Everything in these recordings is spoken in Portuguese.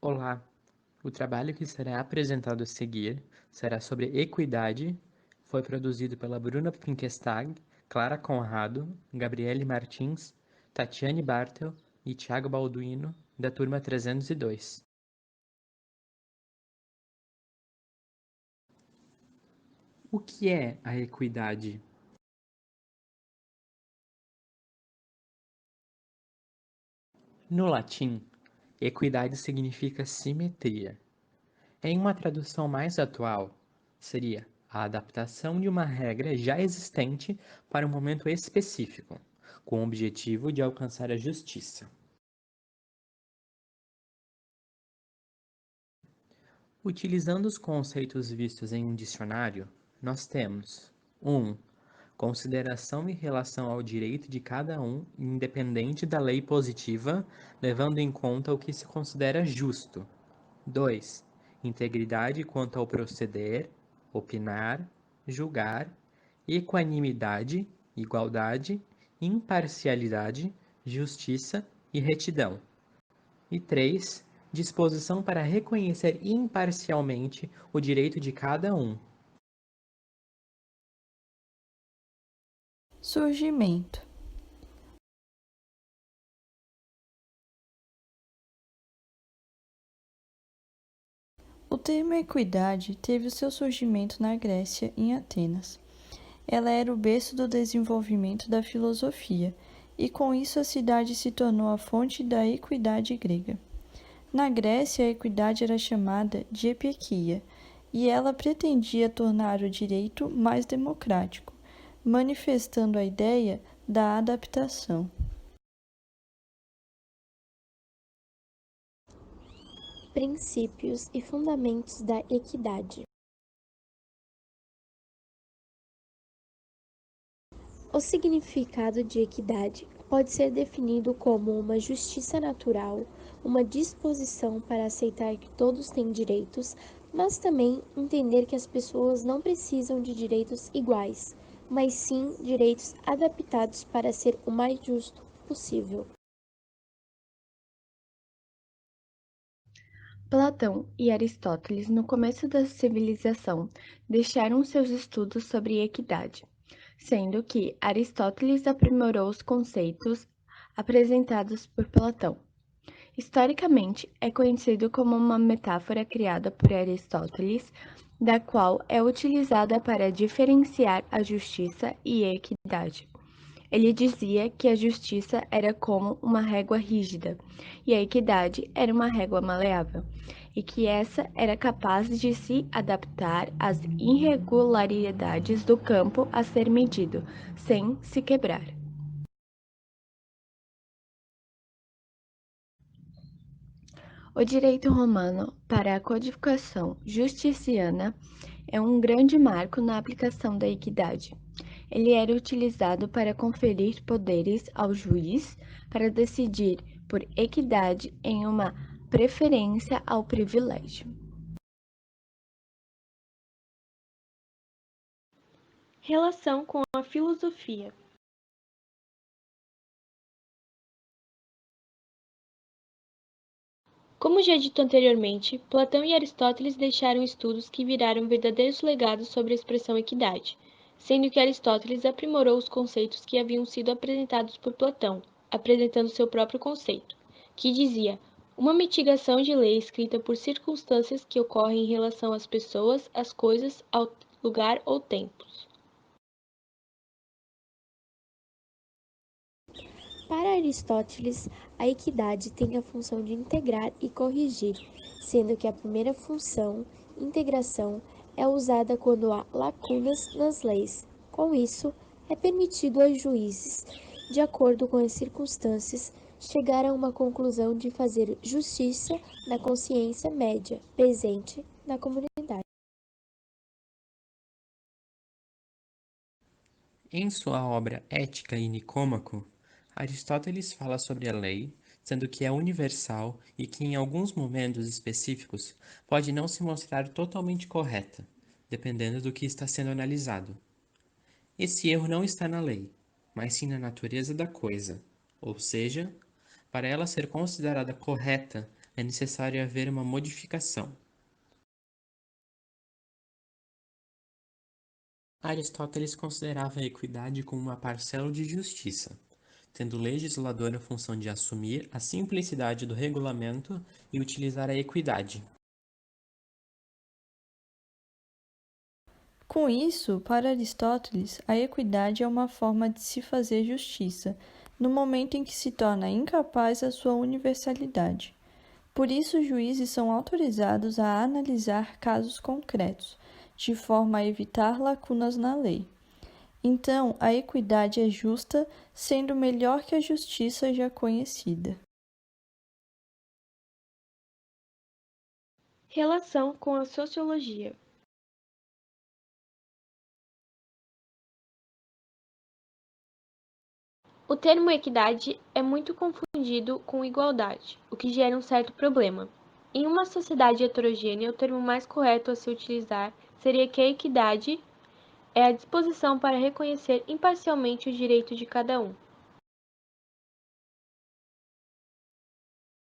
Olá! O trabalho que será apresentado a seguir será sobre equidade. Foi produzido pela Bruna Finkelstein, Clara Conrado, Gabriele Martins, Tatiane Bartel e Thiago Balduino, da turma 302. O que é a equidade? No latim, equidade significa simetria. Em uma tradução mais atual, seria a adaptação de uma regra já existente para um momento específico, com o objetivo de alcançar a justiça. Utilizando os conceitos vistos em um dicionário, nós temos 1. Consideração em relação ao direito de cada um, independente da lei positiva, levando em conta o que se considera justo. 2. Integridade quanto ao proceder, opinar, julgar, equanimidade, igualdade, imparcialidade, justiça e retidão. E 3. Disposição para reconhecer imparcialmente o direito de cada um. Surgimento. O termo equidade teve o seu surgimento na Grécia, em Atenas. Ela era o berço do desenvolvimento da filosofia, e com isso a cidade se tornou a fonte da equidade grega. Na Grécia, a equidade era chamada de epiequia, e ela pretendia tornar o direito mais democrático, manifestando a ideia da adaptação. Princípios e fundamentos da equidade. O significado de equidade pode ser definido como uma justiça natural, uma disposição para aceitar que todos têm direitos, mas também entender que as pessoas não precisam de direitos iguais, mas sim direitos adaptados para ser o mais justo possível. Platão e Aristóteles, no começo da civilização, deixaram seus estudos sobre equidade, sendo que Aristóteles aprimorou os conceitos apresentados por Platão. Historicamente, é conhecido como uma metáfora criada por Aristóteles, da qual é utilizada para diferenciar a justiça e a equidade. Ele dizia que a justiça era como uma régua rígida e a equidade era uma régua maleável, e que essa era capaz de se adaptar às irregularidades do campo a ser medido, sem se quebrar. O direito romano para a codificação justiciana é um grande marco na aplicação da equidade. Ele era utilizado para conferir poderes ao juiz para decidir por equidade em uma preferência ao privilégio. Relação com a filosofia. Como já dito anteriormente, Platão e Aristóteles deixaram estudos que viraram verdadeiros legados sobre a expressão equidade, sendo que Aristóteles aprimorou os conceitos que haviam sido apresentados por Platão, apresentando seu próprio conceito, que dizia: uma mitigação de lei escrita por circunstâncias que ocorrem em relação às pessoas, às coisas, ao lugar ou tempos. Para Aristóteles, a equidade tem a função de integrar e corrigir, sendo que a primeira função, integração, é usada quando há lacunas nas leis. Com isso, é permitido aos juízes, de acordo com as circunstâncias, chegar a uma conclusão de fazer justiça na consciência média presente na comunidade. Em sua obra Ética e Nicômaco, Aristóteles fala sobre a lei, sendo que é universal e que em alguns momentos específicos pode não se mostrar totalmente correta, dependendo do que está sendo analisado. Esse erro não está na lei, mas sim na natureza da coisa, ou seja, para ela ser considerada correta, é necessário haver uma modificação. Aristóteles considerava a equidade como uma parcela de justiça, tendo o legislador a função de assumir a simplicidade do regulamento e utilizar a equidade. Com isso, para Aristóteles, a equidade é uma forma de se fazer justiça, no momento em que se torna incapaz a sua universalidade. Por isso, os juízes são autorizados a analisar casos concretos, de forma a evitar lacunas na lei. Então, a equidade é justa, sendo melhor que a justiça já conhecida. Relação com a sociologia. O termo equidade é muito confundido com igualdade, o que gera um certo problema. Em uma sociedade heterogênea, o termo mais correto a se utilizar seria que a equidade é a disposição para reconhecer imparcialmente os direitos de cada um.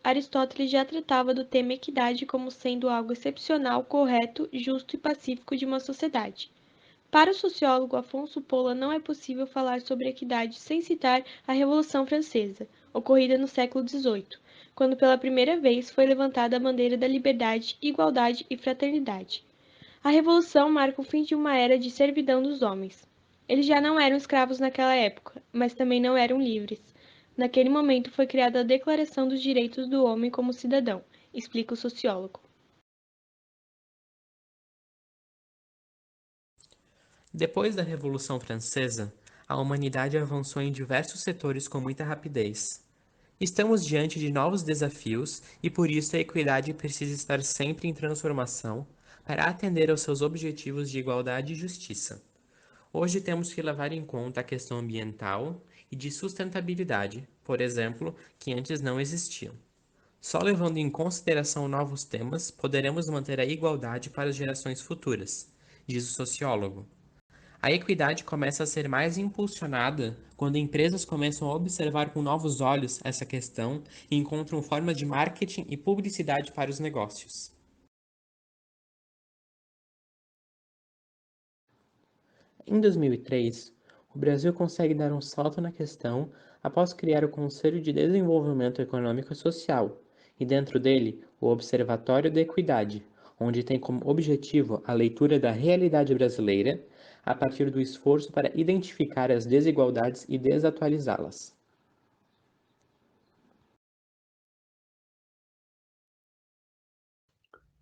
Aristóteles já tratava do tema equidade como sendo algo excepcional, correto, justo e pacífico de uma sociedade. Para o sociólogo Afonso Pola, não é possível falar sobre equidade sem citar a Revolução Francesa, ocorrida no século XVIII, quando pela primeira vez foi levantada a bandeira da liberdade, igualdade e fraternidade. A Revolução marca o fim de uma era de servidão dos homens. Eles já não eram escravos naquela época, mas também não eram livres. Naquele momento foi criada a Declaração dos Direitos do Homem como Cidadão, explica o sociólogo. Depois da Revolução Francesa, a humanidade avançou em diversos setores com muita rapidez. Estamos diante de novos desafios e por isso a equidade precisa estar sempre em transformação para atender aos seus objetivos de igualdade e justiça. Hoje temos que levar em conta a questão ambiental e de sustentabilidade, por exemplo, que antes não existiam. Só levando em consideração novos temas poderemos manter a igualdade para as gerações futuras, diz o sociólogo. A equidade começa a ser mais impulsionada quando empresas começam a observar com novos olhos essa questão e encontram formas de marketing e publicidade para os negócios. Em 2003, o Brasil consegue dar um salto na questão após criar o Conselho de Desenvolvimento Econômico e Social, e dentro dele, o Observatório da Equidade, onde tem como objetivo a leitura da realidade brasileira a partir do esforço para identificar as desigualdades e desatualizá-las.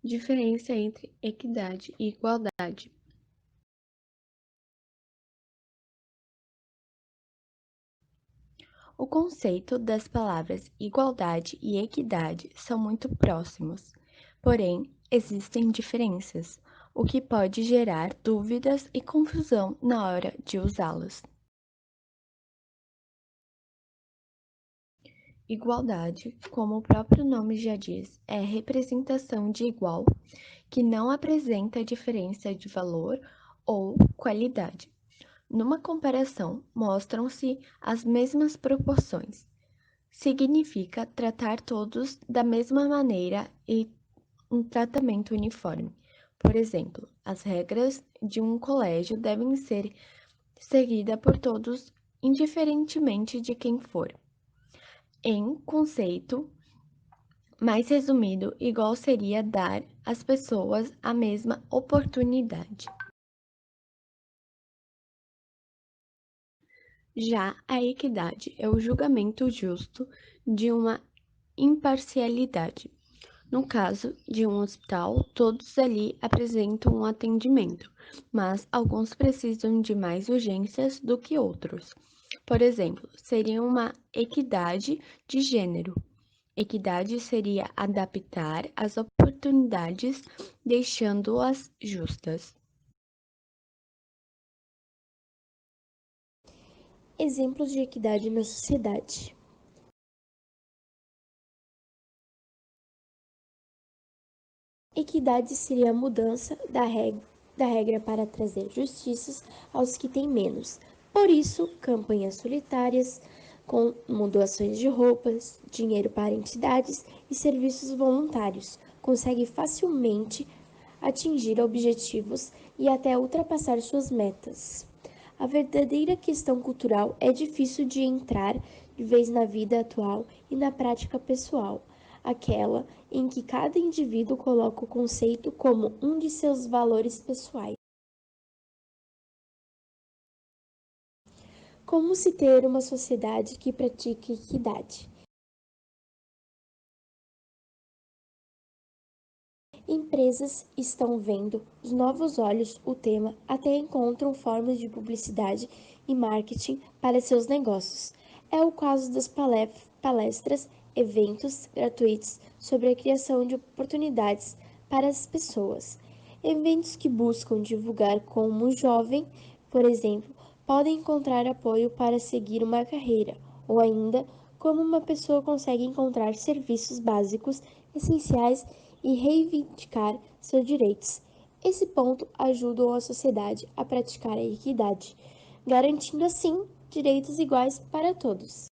Diferença entre equidade e igualdade. O conceito das palavras igualdade e equidade são muito próximos, porém existem diferenças, o que pode gerar dúvidas e confusão na hora de usá-las. Igualdade, como o próprio nome já diz, é representação de igual, que não apresenta diferença de valor ou qualidade. Numa comparação, mostram-se as mesmas proporções. Significa tratar todos da mesma maneira e um tratamento uniforme. Por exemplo, as regras de um colégio devem ser seguidas por todos, indiferentemente de quem for. Em conceito mais resumido, igual seria dar às pessoas a mesma oportunidade. Já a equidade é o julgamento justo de uma imparcialidade. No caso de um hospital, todos ali apresentam um atendimento, mas alguns precisam de mais urgências do que outros. Por exemplo, seria uma equidade de gênero. Equidade seria adaptar as oportunidades, deixando-as justas. Exemplos de equidade na sociedade. Equidade seria a mudança da regra para trazer justiças aos que têm menos. Por isso, campanhas solitárias como doações de roupas, dinheiro para entidades e serviços voluntários, consegue facilmente atingir objetivos e até ultrapassar suas metas. A verdadeira questão cultural é difícil de entrar de vez na vida atual e na prática pessoal, aquela em que cada indivíduo coloca o conceito como um de seus valores pessoais. Como se ter uma sociedade que pratique equidade? Empresas estão vendo os novos olhos o tema, até encontram formas de publicidade e marketing para seus negócios. É o caso das palestras, eventos gratuitos sobre a criação de oportunidades para as pessoas. Eventos que buscam divulgar como um jovem, por exemplo, podem encontrar apoio para seguir uma carreira, ou ainda como uma pessoa consegue encontrar serviços básicos essenciais e reivindicar seus direitos. Esse ponto ajuda a sociedade a praticar a equidade, garantindo assim direitos iguais para todos.